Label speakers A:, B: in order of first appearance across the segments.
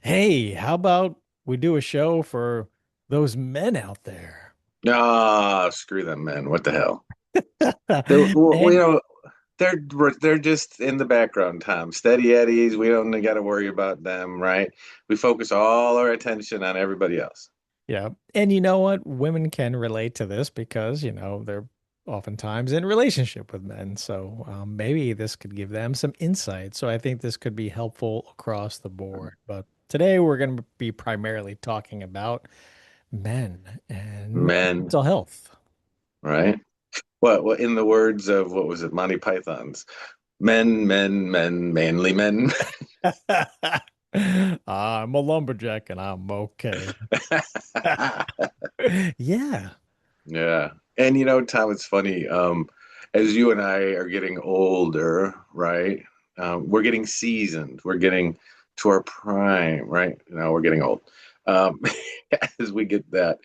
A: Hey, how about we do a show for those men out there?
B: Ah, screw them, man. What the hell? Well,
A: And
B: they're they're just in the background, Tom. Steady Eddies. We don't got to worry about them, right? We focus all our attention on everybody else.
A: yeah, and you know what? Women can relate to this because, they're oftentimes in relationship with men. So maybe this could give them some insight. So I think this could be helpful across the board. But today we're going to be primarily talking about men and men's
B: Men,
A: mental health.
B: right? What in the words of what was it, Monty Python's men, men, men, manly men.
A: I'm a lumberjack and I'm okay. Yeah.
B: Yeah. And Tom, it's funny. As you and I are getting older, right? We're getting seasoned. We're getting to our prime, right? We're getting old. Um, as we get that,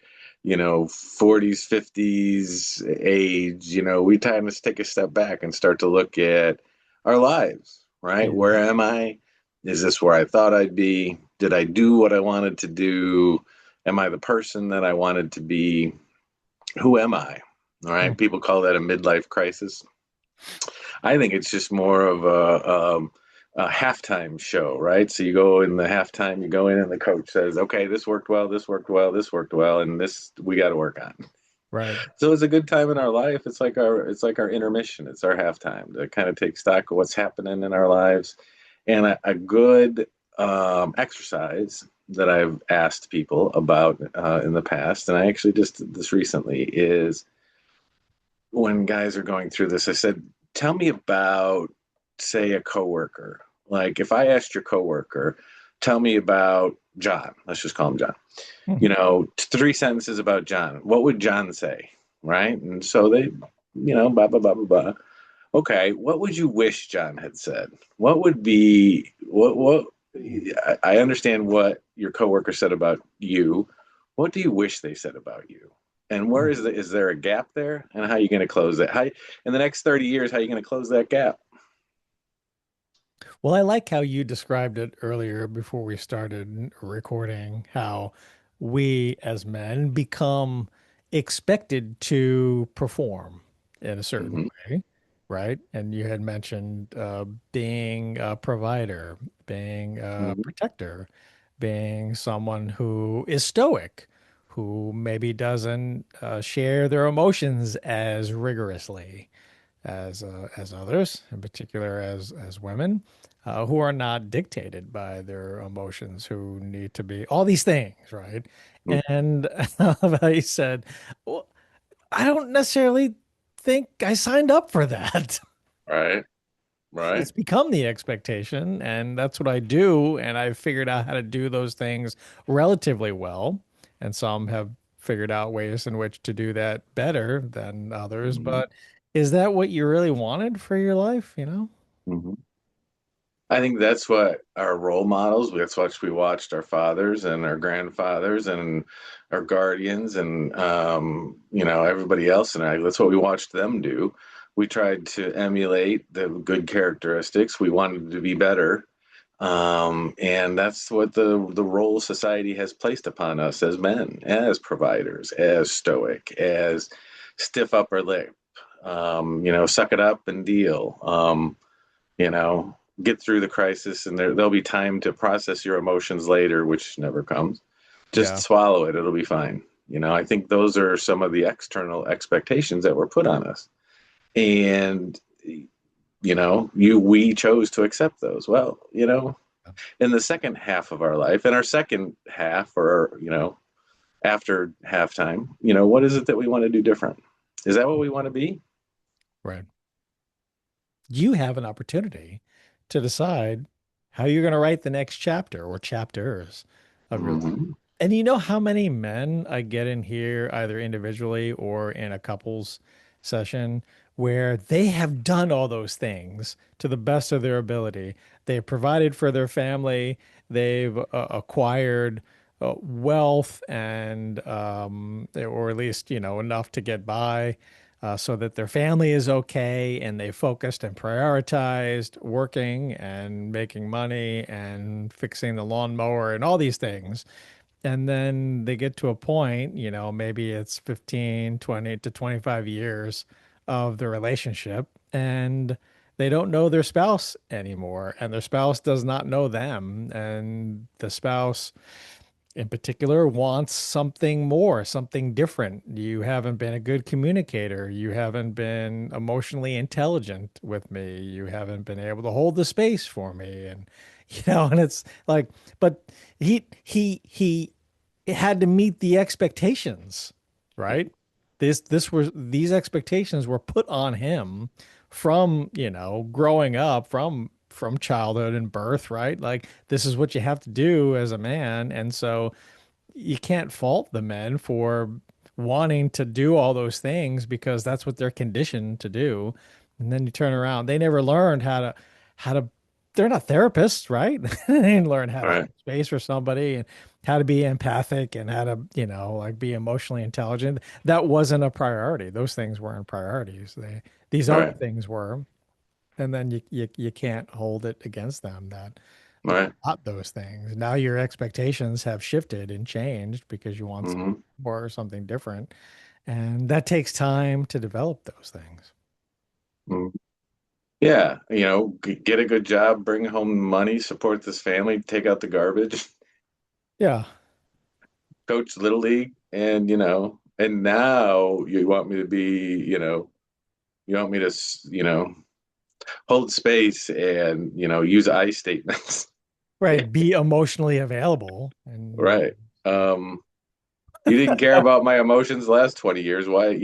B: 40s, 50s age, we kind of take a step back and start to look at our lives, right?
A: Yeah.
B: Where am I? Is this where I thought I'd be? Did I do what I wanted to do? Am I the person that I wanted to be? Who am I? All right.
A: Mm.
B: People call that a midlife crisis. I think it's just more of a halftime show, right? So you go in the halftime, you go in, and the coach says, "Okay, this worked well, this worked well, this worked well, and this we got to work on."
A: Right.
B: So it's a good time in our life. It's like our intermission. It's our halftime to kind of take stock of what's happening in our lives, and a good exercise that I've asked people about in the past, and I actually just did this recently, is when guys are going through this, I said, tell me about, say, a coworker. Like if I asked your coworker, tell me about John. Let's just call him John.
A: Mhm.
B: Three sentences about John. What would John say? Right. And so they, blah, blah, blah, blah, blah. Okay. What would you wish John had said? What would be, what, I understand what your coworker said about you. What do you wish they said about you? And where is there a gap there? And how are you going to close that? How in the next 30 years, how are you going to close that gap?
A: Well, I like how you described it earlier before we started recording, how we as men become expected to perform in a certain
B: Hmm.
A: way, right? And you had mentioned being a provider, being a
B: Hmm.
A: protector, being someone who is stoic, who maybe doesn't share their emotions as rigorously as others, in particular as women, who are not dictated by their emotions, who need to be all these things, right? And I said, well, I don't necessarily think I signed up for that.
B: Right, right.
A: It's become the expectation, and that's what I do. And I've figured out how to do those things relatively well. And some have figured out ways in which to do that better than others.
B: Hmm.
A: But is that what you really wanted for your life?
B: Hmm. I think that's what our role models, that's what we watched our fathers and our grandfathers and our guardians and, everybody else. And that's what we watched them do. We tried to emulate the good characteristics. We wanted to be better. And that's what the role society has placed upon us as men, as providers, as stoic, as stiff upper lip, suck it up and deal. You know, get through the crisis, and there'll be time to process your emotions later, which never comes. Just
A: Yeah.
B: swallow it; it'll be fine. I think those are some of the external expectations that were put on us, and we chose to accept those. Well, in the second half of our life, in our second half, or after halftime, what is it that we want to do different? Is that what we want to be?
A: Right. You have an opportunity to decide how you're going to write the next chapter or chapters of your life.
B: Mm-hmm.
A: And you know how many men I get in here, either individually or in a couples session, where they have done all those things to the best of their ability. They've provided for their family, they've acquired wealth and, or at least, enough to get by. so that their family is okay and they focused and prioritized working and making money and fixing the lawnmower and all these things. And then they get to a point, maybe it's 15, 20 to 25 years of the relationship, and they don't know their spouse anymore, and their spouse does not know them. And the spouse in particular wants something more, something different. You haven't been a good communicator. You haven't been emotionally intelligent with me. You haven't been able to hold the space for me. And, and it's like, but he had to meet the expectations, right? These expectations were put on him from, growing up, from childhood and birth, right? Like this is what you have to do as a man. And so you can't fault the men for wanting to do all those things because that's what they're conditioned to do. And then you turn around, they never learned how to they're not therapists, right? They didn't learn how to hold
B: Right.
A: space for somebody and how to be empathic and how to, like be emotionally intelligent. That wasn't a priority. Those things weren't priorities. These other
B: Right.
A: things were. And then you can't hold it against them that they're
B: Right.
A: not those things. Now your expectations have shifted and changed because you want something
B: Hmm.
A: more or something different. And that takes time to develop those things.
B: Yeah, get a good job, bring home money, support this family, take out the garbage,
A: Yeah.
B: coach little league, and and now you want me to be, you want me to, hold space and use I statements.
A: Right. Be emotionally available. And,
B: Right. Um, You didn't care about my emotions the last 20 years. Why,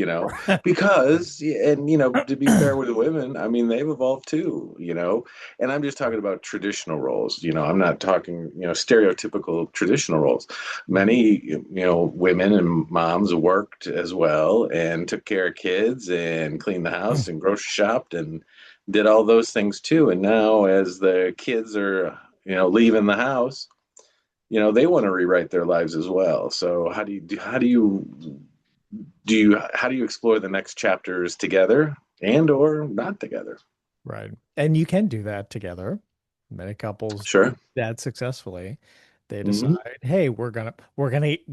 B: because, and, to be fair with the women, I mean, they've evolved too, and I'm just talking about traditional roles. I'm not talking, stereotypical traditional roles. Many, women and moms worked as well and took care of kids and cleaned the house and grocery shopped and did all those things too. And now, as the kids are, leaving the house, they want to rewrite their lives as well. So how do you explore the next chapters together and or not together?
A: right. And you can do that together. Many couples do
B: Sure.
A: that successfully. They
B: Hmm.
A: decide, hey, we're gonna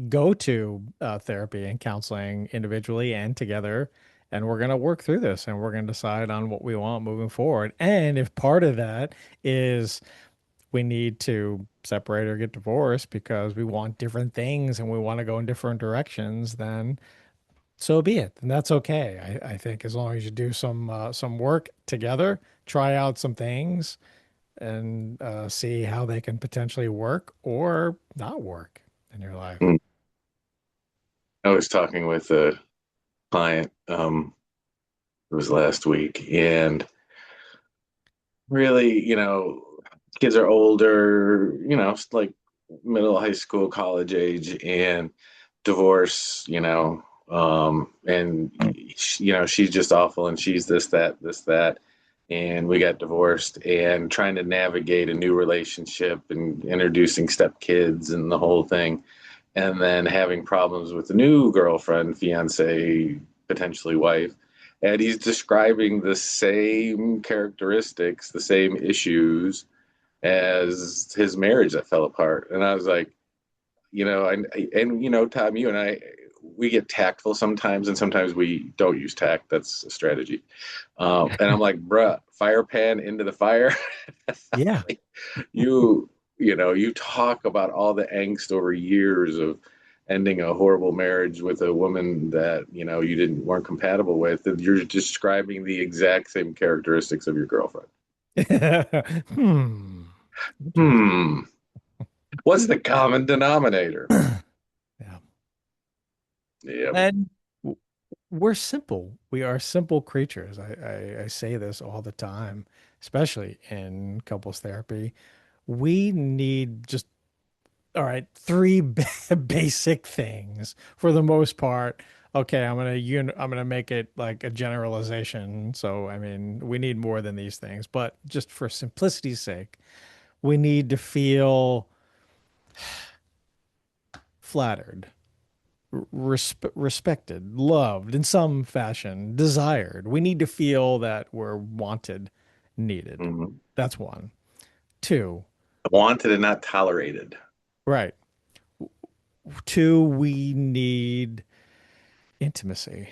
A: go to therapy and counseling individually and together, and we're gonna work through this, and we're gonna decide on what we want moving forward. And if part of that is we need to separate or get divorced because we want different things and we want to go in different directions, then so be it. And that's okay. I think as long as you do some work together, try out some things and see how they can potentially work or not work in your life.
B: I was talking with a client, it was last week, and really, kids are older, like middle high school, college age, and divorce, and she's just awful, and she's this that, and we got divorced, and trying to navigate a new relationship and introducing stepkids and the whole thing, and then having problems with the new girlfriend, fiance, potentially wife. And he's describing the same characteristics, the same issues as his marriage that fell apart. And I was like, Tom, you and I, we get tactful sometimes, and sometimes we don't use tact. That's a strategy. And I'm like, bruh, fire pan into the fire.
A: Yeah.
B: You talk about all the angst over years of ending a horrible marriage with a woman that you didn't weren't compatible with. And you're describing the exact same characteristics of your girlfriend.
A: Hmm. Interesting.
B: Hmm. What's the common denominator?
A: Yeah.
B: Yep.
A: And we're simple. We are simple creatures. I say this all the time, especially in couples therapy. We need just, all right, three basic things for the most part. Okay, I'm gonna make it like a generalization. So I mean, we need more than these things, but just for simplicity's sake, we need to feel flattered. respected, loved in some fashion, desired. We need to feel that we're wanted, needed.
B: Hmm.
A: That's one. Two,
B: Wanted and not tolerated.
A: right. Two, we need intimacy.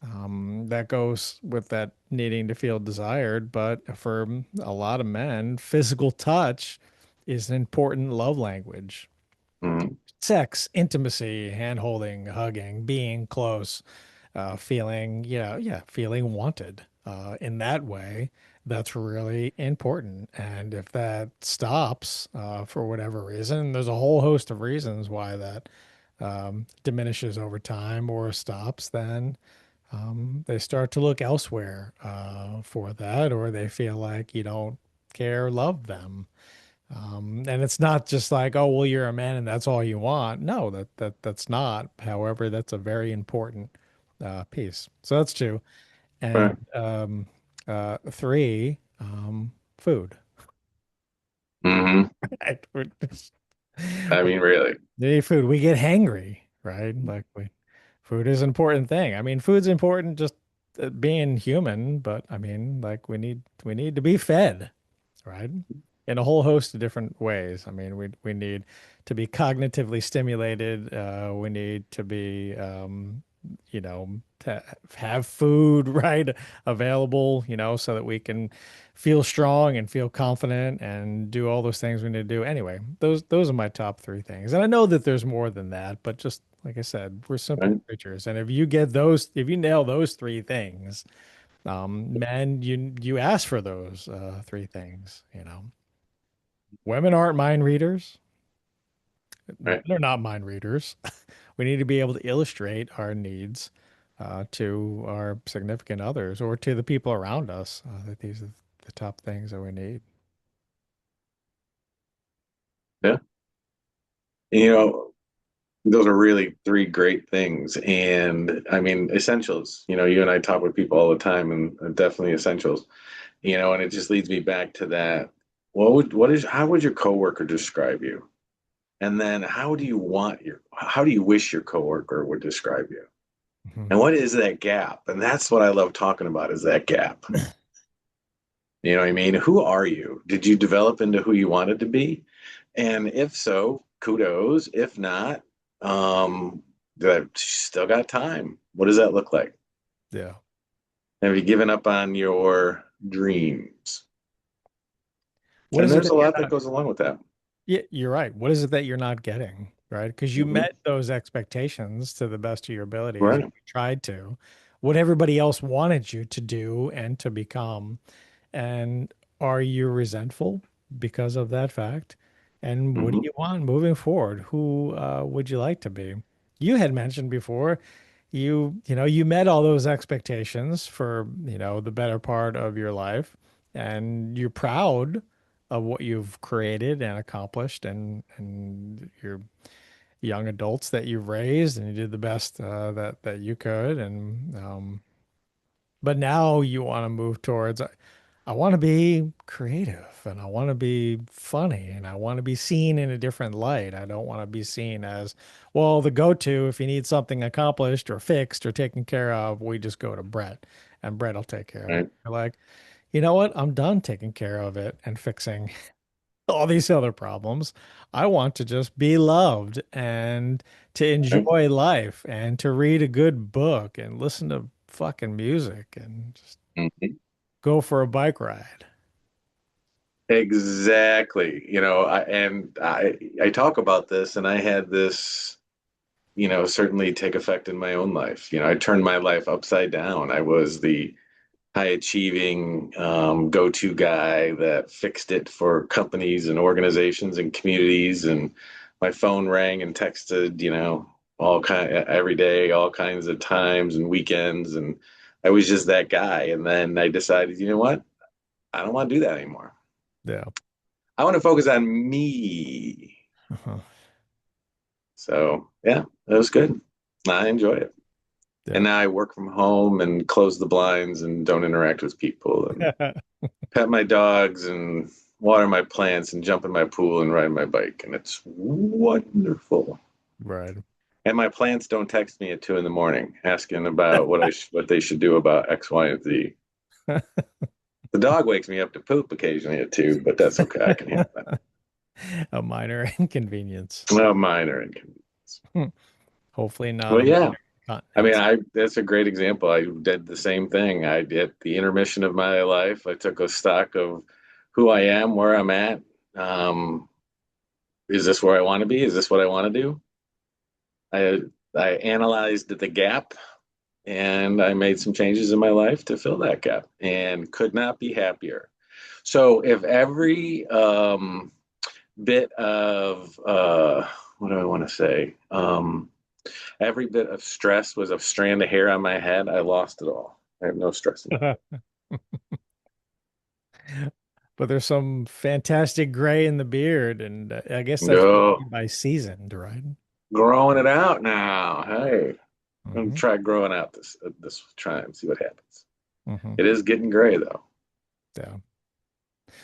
A: That goes with that needing to feel desired, but for a lot of men, physical touch is an important love language.
B: Hmm.
A: Sex, intimacy, hand holding, hugging, being close, feeling, feeling wanted. In that way, that's really important. And if that stops for whatever reason, there's a whole host of reasons why that diminishes over time or stops, then they start to look elsewhere for that, or they feel like you don't care, or love them. And it's not just like, oh, well, you're a man and that's all you want. No, that's not. However, that's a very important piece. So that's two. And
B: Right.
A: three, food.
B: Hmm. I mean, really.
A: We need food. We get hangry, right? Food is an important thing. I mean, food's important just being human, but I mean, like we need to be fed, right? In a whole host of different ways. I mean, we need to be cognitively stimulated. We need to be, to have food, right, available, so that we can feel strong and feel confident and do all those things we need to do. Anyway, those are my top three things. And I know that there's more than that, but just like I said, we're simple
B: Right.
A: creatures. And if you nail those three things, men, you ask for those three things. Women aren't mind readers. Men
B: Right.
A: are not mind readers. We need to be able to illustrate our needs to our significant others or to the people around us, that these are the top things that we need.
B: Yeah. You know, those are really three great things. And I mean, essentials. You and I talk with people all the time, and definitely essentials. And it just leads me back to that. How would your coworker describe you? And then how do you wish your coworker would describe you?
A: Mhm.
B: And what is that gap? And that's what I love talking about is that gap. You know what I mean? Who are you? Did you develop into who you wanted to be? And if so, kudos. If not, um, still got time. What does that look like?
A: Yeah.
B: Have you given up on your dreams?
A: What
B: And
A: is it
B: there's
A: that
B: a
A: you're
B: lot that
A: not?
B: goes along with that.
A: Yeah, you're right. What is it that you're not getting? Right? Because you
B: Hmm.
A: met those expectations to the best of your abilities, and
B: Right.
A: you tried to, what everybody else wanted you to do and to become. And are you resentful because of that fact? And what do
B: Hmm.
A: you want moving forward? Who would you like to be? You had mentioned before you met all those expectations for, the better part of your life, and you're proud of what you've created and accomplished, and your young adults that you've raised, and you did the best that you could. And but now you want to move towards, I want to be creative and I want to be funny and I want to be seen in a different light. I don't want to be seen as, well, the go-to if you need something accomplished or fixed or taken care of, we just go to Brett and Brett will take care of it.
B: Right.
A: You're like, you know what? I'm done taking care of it and fixing all these other problems. I want to just be loved and to
B: Right.
A: enjoy life and to read a good book and listen to fucking music and just
B: Mhm.
A: go for a bike ride.
B: Exactly. I talk about this, and I had this, certainly take effect in my own life. I turned my life upside down. I was the high achieving go-to guy that fixed it for companies and organizations and communities, and my phone rang and texted, all kind every day, all kinds of times and weekends, and I was just that guy. And then I decided, you know what? I don't want to do that anymore.
A: Yeah.
B: I want to focus on me.
A: Uh-huh.
B: So yeah, that was good. I enjoy it. And
A: Yeah.
B: now I work from home and close the blinds and don't interact with people and pet my dogs and water my plants and jump in my pool and ride my bike. And it's wonderful.
A: Right.
B: And my plants don't text me at 2 in the morning asking about what they should do about X, Y, and Z. The dog wakes me up to poop occasionally at 2, but that's okay. I can handle that.
A: A minor inconvenience.
B: Well, minor inconvenience.
A: Hmm. Hopefully not
B: Well,
A: a
B: yeah.
A: minor
B: I mean,
A: incontinence.
B: I that's a great example. I did the same thing. I did the intermission of my life. I took a stock of who I am, where I'm at. Um, is this where I want to be? Is this what I want to do? I I analyzed the gap and I made some changes in my life to fill that gap and could not be happier. So if every bit of what do I want to say? Every bit of stress was a strand of hair on my head. I lost it all. I have no stress anymore.
A: But there's some fantastic gray in the beard, and I guess that's what you
B: Go
A: mean by seasoned, right?
B: growing it out now. Hey, I'm gonna
A: Hmm.
B: try growing out this try and see what happens.
A: Hmm.
B: It is getting gray though.
A: Yeah.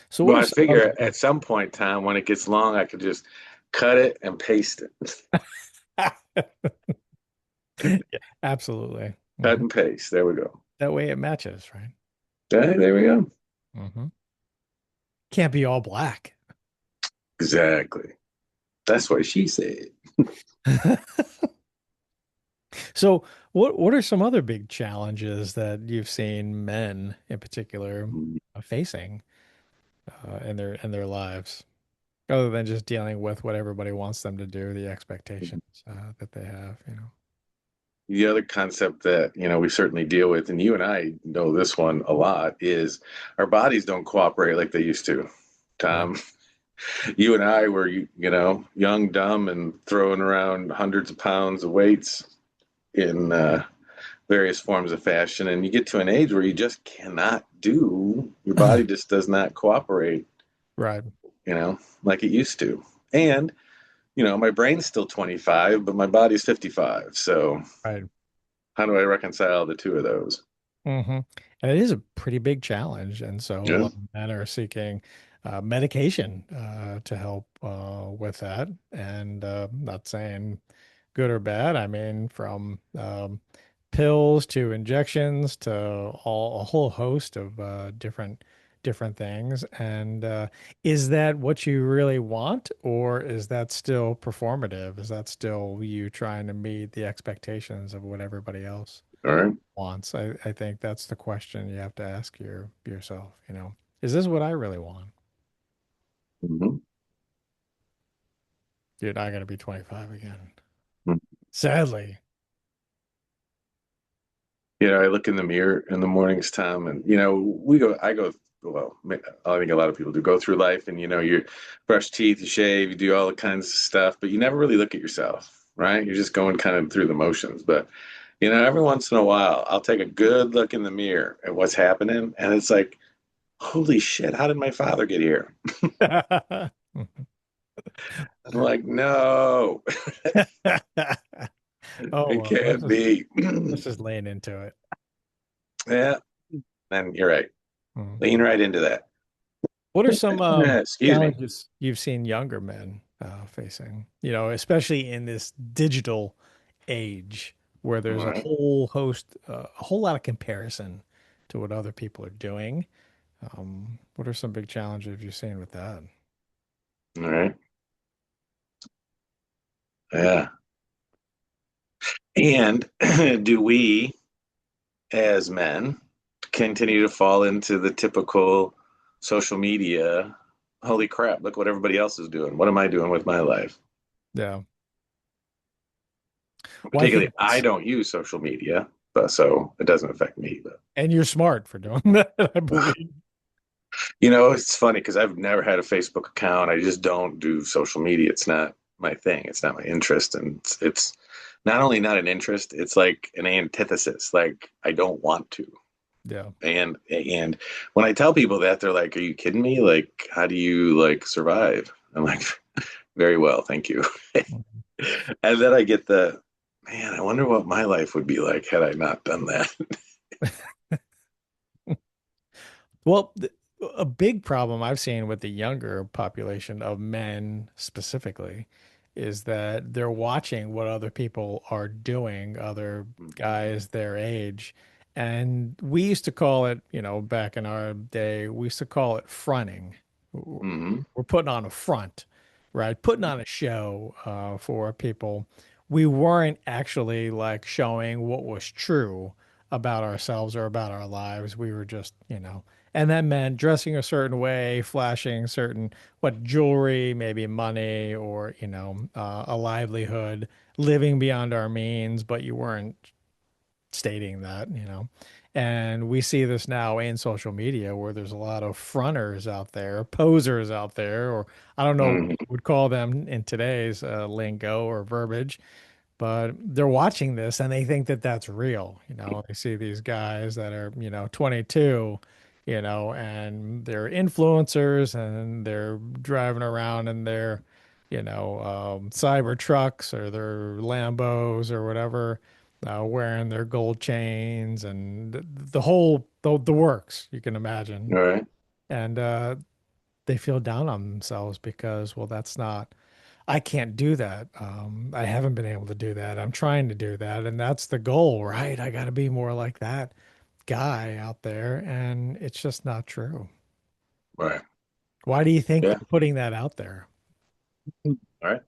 A: So what
B: Well,
A: are
B: I
A: some other
B: figure at some point in time when it gets long, I could just cut it and paste it.
A: Yeah, absolutely.
B: Cut
A: Hmm.
B: and paste. There we go.
A: That way it matches, right?
B: Hey, there we go.
A: Hmm. Can't be all black.
B: Exactly. That's what she said.
A: So what are some other big challenges that you've seen men in particular facing in their lives, other than just dealing with what everybody wants them to do, the expectations that they have, you know?
B: The other concept that, we certainly deal with, and you and I know this one a lot, is our bodies don't cooperate like they used to.
A: Right.
B: Tom, you and I were, young, dumb, and throwing around hundreds of pounds of weights in various forms of fashion. And you get to an age where you just cannot do, your body just does not cooperate,
A: Right.
B: like it used to. And, my brain's still 25, but my body's 55. So
A: Right.
B: how do I reconcile the two of those?
A: Hmm. And it is a pretty big challenge. And so a
B: Yeah.
A: lot of men are seeking medication to help with that. And not saying good or bad. I mean, from pills to injections to a whole host of different things. And is that what you really want, or is that still performative? Is that still you trying to meet the expectations of what everybody else
B: All right.
A: wants? I think that's the question you have to ask yourself, you know. Is this what I really want?
B: Mhm.
A: You're not going to be 25 again.
B: Mhm.
A: Sadly.
B: I look in the mirror in the mornings, Tom, and I go, well, I think a lot of people do go through life, and you brush teeth, you shave, you do all the kinds of stuff, but you never really look at yourself, right? You're just going kind of through the motions. But every once in a while, I'll take a good look in the mirror at what's happening, and it's like, holy shit, how did my father get here? I'm like, no,
A: Oh,
B: it
A: well,
B: can't be.
A: let's just lean into it.
B: Yeah, and you're right.
A: Mhm.
B: Lean right into that.
A: What are some
B: Excuse me.
A: challenges you've seen younger men facing? You know, especially in this digital age where
B: All
A: there's a
B: right.
A: whole host, a whole lot of comparison to what other people are doing. What are some big challenges you've seen with that?
B: All right. Yeah. And do we, as men, continue to fall into the typical social media? Holy crap, look what everybody else is doing. What am I doing with my life?
A: Yeah. Well, I
B: Particularly,
A: think
B: I
A: that's,
B: don't use social media, but so it doesn't affect me. But
A: and you're smart for doing that, I believe.
B: it's funny because I've never had a Facebook account. I just don't do social media. It's not my thing. It's not my interest, and it's not only not an interest. It's like an antithesis. Like I don't want to.
A: Yeah.
B: And when I tell people that, they're like, "Are you kidding me? Like, how do you like survive?" I'm like, "Very well, thank you." And then I get the, man, I wonder what my life would be like had I not done that.
A: Well, a big problem I've seen with the younger population of men specifically is that they're watching what other people are doing, other guys their age. And we used to call it, back in our day, we used to call it fronting.
B: Mm-hmm.
A: We're putting on a front, right? Putting on a show for people. We weren't actually like showing what was true about ourselves or about our lives. We were just, and that meant dressing a certain way, flashing certain what jewelry, maybe money, or a livelihood, living beyond our means, but you weren't stating that. And we see this now in social media where there's a lot of fronters out there, posers out there, or I don't know what
B: Mm-hmm.
A: you would call them in today's lingo or verbiage, but they're watching this and they think that that's real. They see these guys that are, 22, and they're influencers and they're driving around in their, cyber trucks or their Lambos or whatever, wearing their gold chains and the whole, the works you can imagine.
B: All right.
A: And they feel down on themselves because, well, that's not, I can't do that. I haven't been able to do that. I'm trying to do that. And that's the goal, right? I got to be more like that guy out there. And it's just not true.
B: Right.
A: Why do you think
B: Yeah.
A: they're putting that out there?
B: All right.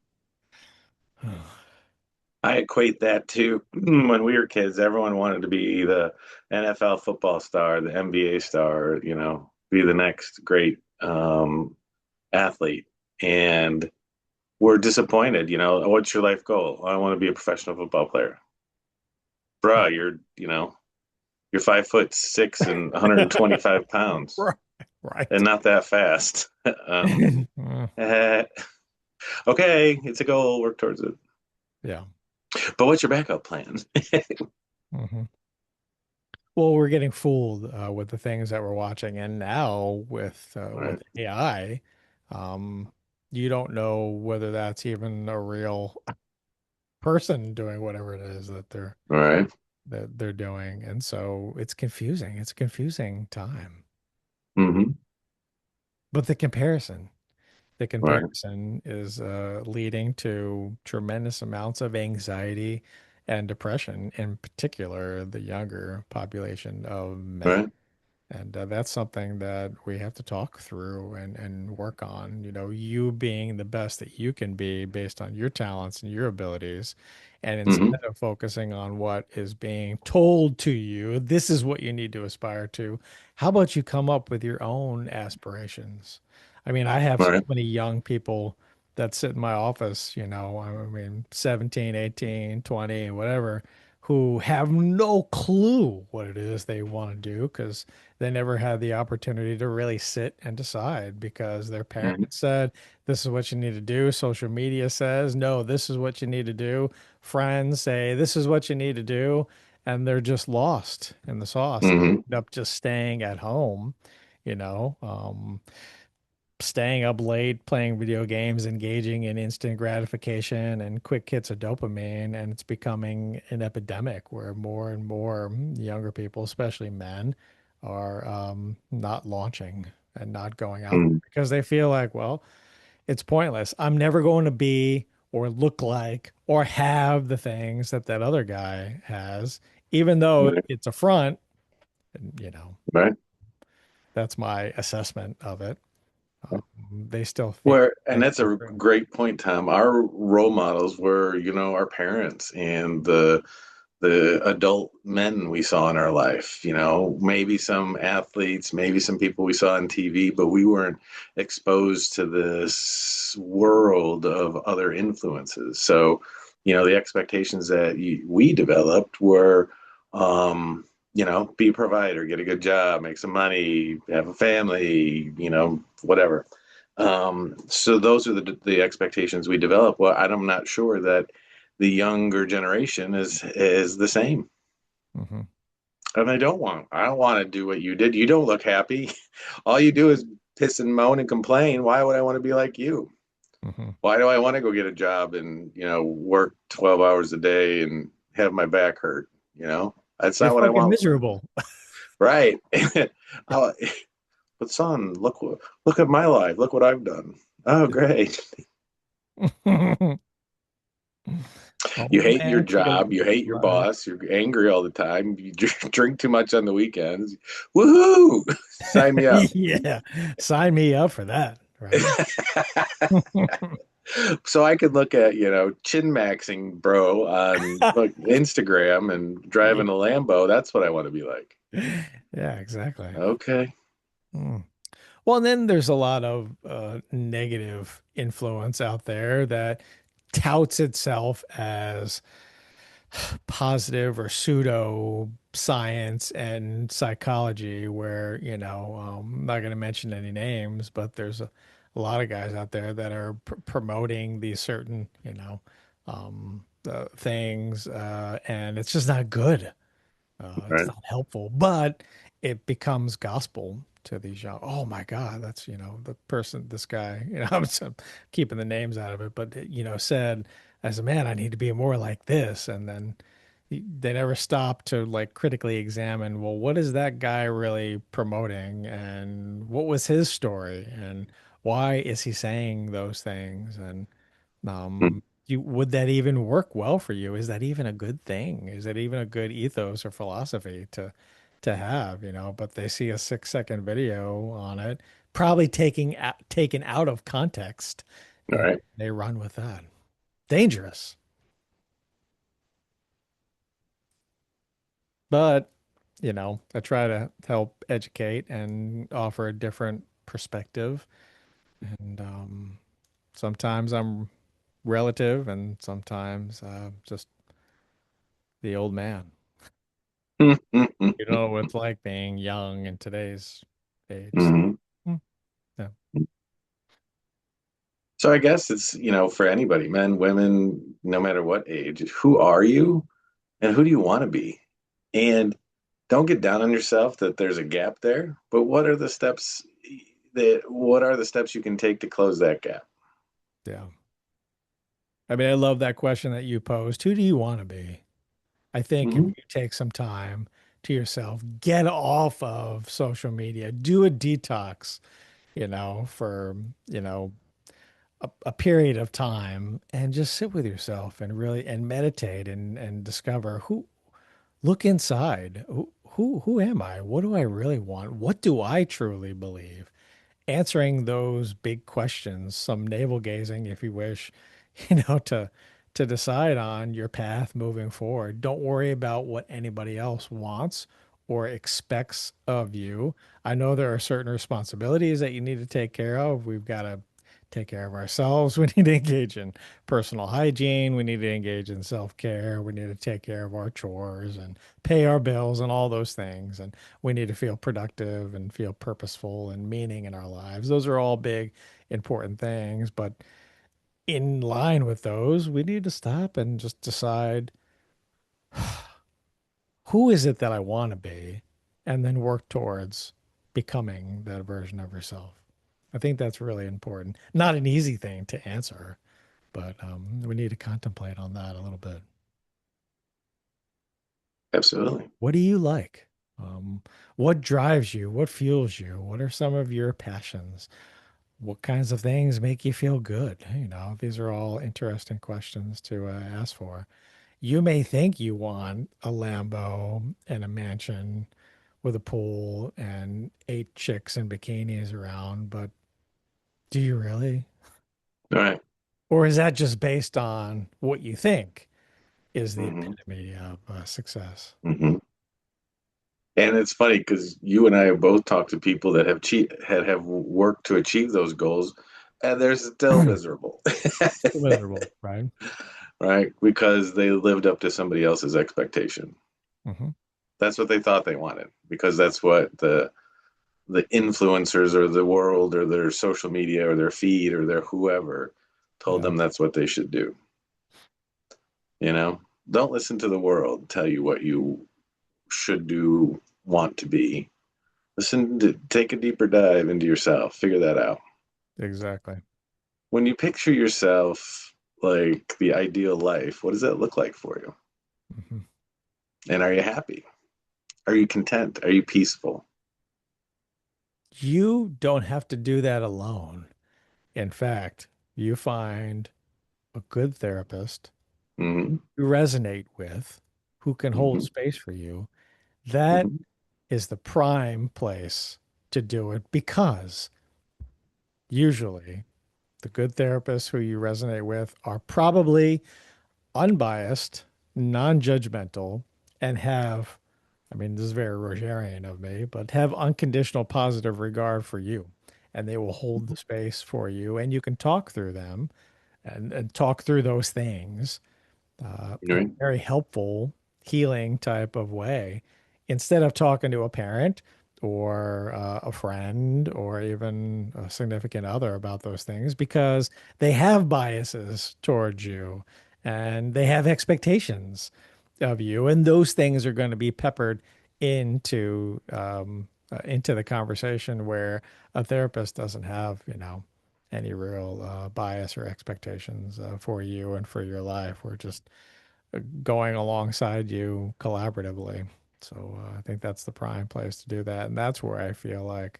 B: I equate that to when we were kids, everyone wanted to be the NFL football star, the NBA star, be the next great athlete. And we're disappointed, what's your life goal? I want to be a professional football player. Bruh, you're 5'6" and 125 pounds
A: Right.
B: and
A: Right.
B: not that fast. Eh, okay, it's a goal, work towards it.
A: Yeah.
B: But what's your backup plan?
A: Mhm. Well, we're getting fooled with the things that we're watching, and now with
B: Right.
A: AI, you don't know whether that's even a real person doing whatever it is
B: All right.
A: that they're doing, and so it's confusing. It's a confusing time.
B: Mm-hmm.
A: But the
B: Right.
A: comparison is leading to tremendous amounts of anxiety and depression, in particular the younger population of men.
B: Right.
A: And that's something that we have to talk through and work on. You being the best that you can be based on your talents and your abilities. And
B: Mm-hmm.
A: instead of focusing on what is being told to you, this is what you need to aspire to. How about you come up with your own aspirations? I mean, I have
B: All
A: so
B: right.
A: many young people that sit in my office, I mean, 17, 18, 20, whatever, who have no clue what it is they want to do because they never had the opportunity to really sit and decide because their
B: Mm-hmm.
A: parents said, this is what you need to do. Social media says, no, this is what you need to do. Friends say, this is what you need to do. And they're just lost in the sauce and
B: Mm-hmm.
A: end up just staying at home, you know, um, staying up late, playing video games, engaging in instant gratification and quick hits of dopamine. And it's becoming an epidemic where more and more younger people, especially men, are not launching and not going out
B: Mm-hmm.
A: there because they feel like, well, it's pointless. I'm never going to be or look like or have the things that that other guy has, even though
B: Right.
A: it's a front. And
B: Right.
A: that's my assessment of it. They still think
B: And
A: things
B: that's
A: are
B: a
A: true.
B: great point, Tom. Our role models were, our parents and the adult men we saw in our life, maybe some athletes, maybe some people we saw on TV, but we weren't exposed to this world of other influences. So, the expectations that we developed were, be a provider, get a good job, make some money, have a family, whatever. So those are the expectations we develop. Well, I'm not sure that the younger generation is the same.
A: Hmm.
B: And I don't want to do what you did. You don't look happy. All you do is piss and moan and complain. Why would I want to be like you?
A: Hmm.
B: Why do I want to go get a job and, work 12 hours a day and have my back hurt? That's
A: You're
B: not what I
A: fucking
B: want.
A: miserable.
B: Right. Oh, but son, look at my life. Look what I've done. Oh, great. You
A: Old
B: hate your
A: man, take a
B: job,
A: look
B: you
A: at
B: hate your
A: life.
B: boss, you're angry all the time, you drink too much on the weekends. Woohoo! Sign me up.
A: Yeah, sign me up for that, right?
B: So I could look at, chin maxing bro on like Instagram and
A: Yeah,
B: driving a Lambo. That's what I want to be like.
A: yeah, exactly.
B: Okay.
A: Hmm. Well, and then there's a lot of negative influence out there that touts itself as positive or pseudo science and psychology, where, I'm not going to mention any names, but there's a lot of guys out there that are promoting these certain, things, and it's just not good. It's
B: Right.
A: not helpful, but it becomes gospel to these young. Oh my God, that's, the person, this guy, I'm keeping the names out of it, but, said, as a man, I need to be more like this. And then they never stop to like critically examine, well, what is that guy really promoting? And what was his story? And why is he saying those things? And would that even work well for you? Is that even a good thing? Is that even a good ethos or philosophy to have, But they see a 6-second video on it, probably taken out of context,
B: All
A: and
B: right.
A: they run with that. Dangerous. But, I try to help educate and offer a different perspective. And sometimes I'm relative, and sometimes just the old man. You know what it's like being young in today's age. So,
B: Mhm.
A: mm, yeah,
B: So I guess it's, for anybody, men, women, no matter what age, who are you and who do you want to be? And don't get down on yourself that there's a gap there, but what are the steps you can take to close that gap?
A: yeah. I mean, I love that question that you posed. Who do you want to be? I think if
B: Hmm.
A: you take some time to yourself, get off of social media, do a detox, for, you know, a period of time, and just sit with yourself and really and meditate and discover look inside. Who am I? What do I really want? What do I truly believe? Answering those big questions, some navel gazing, if you wish, to decide on your path moving forward. Don't worry about what anybody else wants or expects of you. I know there are certain responsibilities that you need to take care of. We've got to take care of ourselves. We need to engage in personal hygiene. We need to engage in self-care. We need to take care of our chores and pay our bills and all those things. And we need to feel productive and feel purposeful and meaning in our lives. Those are all big, important things. But in line with those, we need to stop and just decide, who is it that I want to be, and then work towards becoming that version of yourself. I think that's really important. Not an easy thing to answer, but we need to contemplate on that a little bit.
B: Absolutely.
A: What do you like? Um, what drives you? What fuels you? What are some of your passions? What kinds of things make you feel good? These are all interesting questions to ask for. You may think you want a Lambo and a mansion with a pool and 8 chicks in bikinis around, but do you really?
B: All right.
A: Or is that just based on what you think is the
B: Mm-hmm.
A: epitome of success?
B: Mm-hmm. And it's funny because you and I have both talked to people that have worked to achieve those goals, and they're still miserable,
A: Still miserable, right?
B: right? Because they lived up to somebody else's expectation.
A: Hmm.
B: That's what they thought they wanted, because that's what the influencers or the world or their social media or their feed or their whoever told
A: Yeah,
B: them that's what they should do. You know, don't listen to the world tell you what you should do, want to be. Take a deeper dive into yourself, figure that out.
A: exactly.
B: When you picture yourself like the ideal life, what does that look like for you?
A: Hmm.
B: And are you happy? Are you content? Are you peaceful?
A: You don't have to do that alone. In fact, you find a good therapist,
B: Hmm.
A: you resonate with, who can hold
B: Hmm.
A: space for you, that
B: Hmm.
A: is the prime place to do it because usually the good therapists who you resonate with are probably unbiased, non-judgmental, and have, I mean, this is very Rogerian of me, but have unconditional positive regard for you. And they will hold the space for you, and you can talk through them and talk through those things in a
B: Right.
A: very helpful, healing type of way instead of talking to a parent or a friend or even a significant other about those things because they have biases towards you and they have expectations of you, and those things are going to be peppered into the conversation where a therapist doesn't have, any real bias or expectations for you and for your life. We're just going alongside you collaboratively. So I think that's the prime place to do that, and that's where I feel like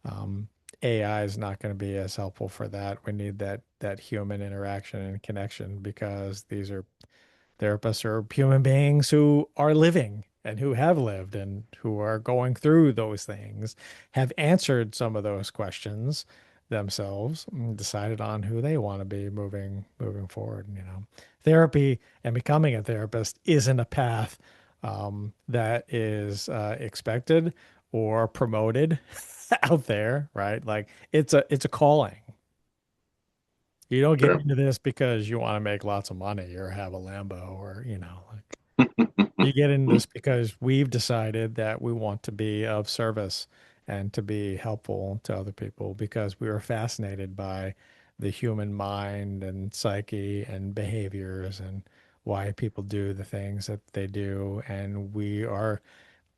A: um, AI is not going to be as helpful for that. We need that human interaction and connection because these are therapists are human beings who are living and who have lived and who are going through those things, have answered some of those questions themselves, and decided on who they want to be moving forward. Therapy and becoming a therapist isn't a path that is expected or promoted out there, right? Like it's a calling. You don't get
B: Sure.
A: into this because you want to make lots of money or have a Lambo or, like you get into this because we've decided that we want to be of service and to be helpful to other people because we are fascinated by the human mind and psyche and behaviors and why people do the things that they do. And we are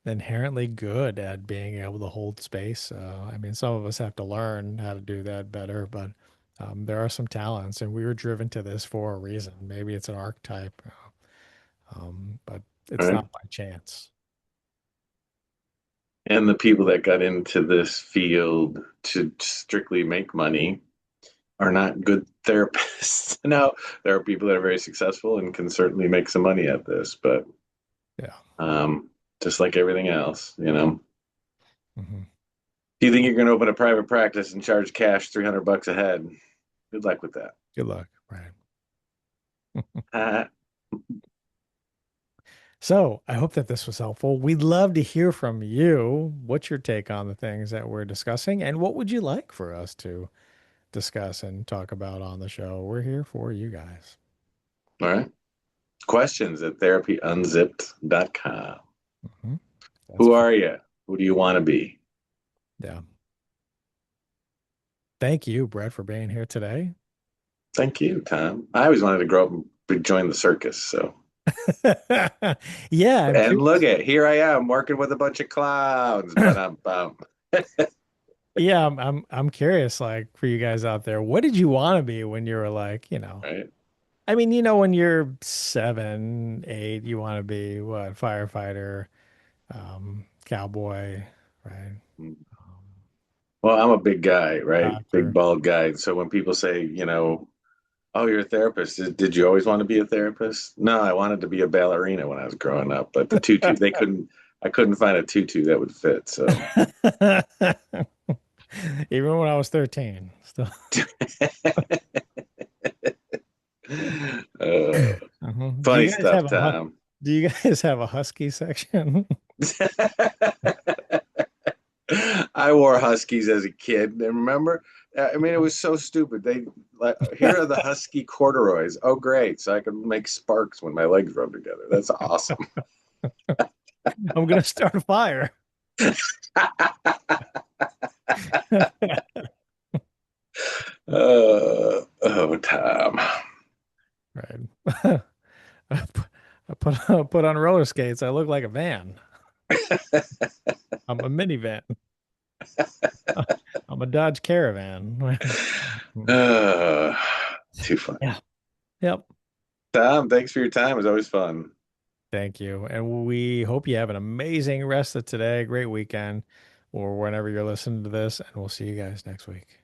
A: inherently good at being able to hold space. I mean, some of us have to learn how to do that better, but there are some talents, and we were driven to this for a reason. Maybe it's an archetype, but
B: All
A: it's
B: right.
A: not by chance.
B: And the people that got into this field to strictly make money are not good therapists. Now, there are people that are very successful and can certainly make some money at this, but
A: Yeah.
B: um, just like everything else,
A: Hmm.
B: if you think you're going to open a private practice and charge cash 300 bucks a head, good luck with that.
A: Good luck. Right.
B: Uh,
A: So I hope that this was helpful. We'd love to hear from you. What's your take on the things that we're discussing, and what would you like for us to discuss and talk about on the show? We're here for you guys.
B: all right. Questions at therapyunzipped.com.
A: Hmm. That's
B: Who
A: fun.
B: are you? Who do you want to be?
A: Yeah. Thank you, Brett, for being here today.
B: Thank you, Tom. I always wanted to grow up and join the circus. So,
A: Yeah, I'm
B: and look
A: curious.
B: at here I am working with a bunch of clowns. But I'm
A: Yeah, I'm curious, like for you guys out there, what did you want to be when you were like,
B: right.
A: I mean, when you're 7, 8, you want to be what, firefighter, cowboy, right? Um,
B: Well, I'm a big guy, right? Big
A: doctor.
B: bald guy. So when people say, oh, you're a therapist, did you always want to be a therapist? No, I wanted to be a ballerina when I was growing up, but the tutu, I couldn't find a tutu that would fit. So,
A: Even when I was 13, still.
B: uh,
A: Do
B: funny
A: you guys
B: stuff,
A: have
B: Tom.
A: do you guys have a husky section?
B: I wore Huskies as a kid, and remember, I mean, it was so stupid. They like, here are the Husky corduroys. Oh, great! So I could make sparks when my legs rub together. That's awesome.
A: I'm gonna start a fire.
B: Oh, Tom.
A: Right. I put on roller skates. I look like a van. I'm a minivan. I'm a Dodge Caravan.
B: Uh, too funny.
A: Yeah. Yep.
B: Tom, thanks for your time. It was always fun.
A: Thank you. And we hope you have an amazing rest of today, great weekend, or whenever you're listening to this, and we'll see you guys next week.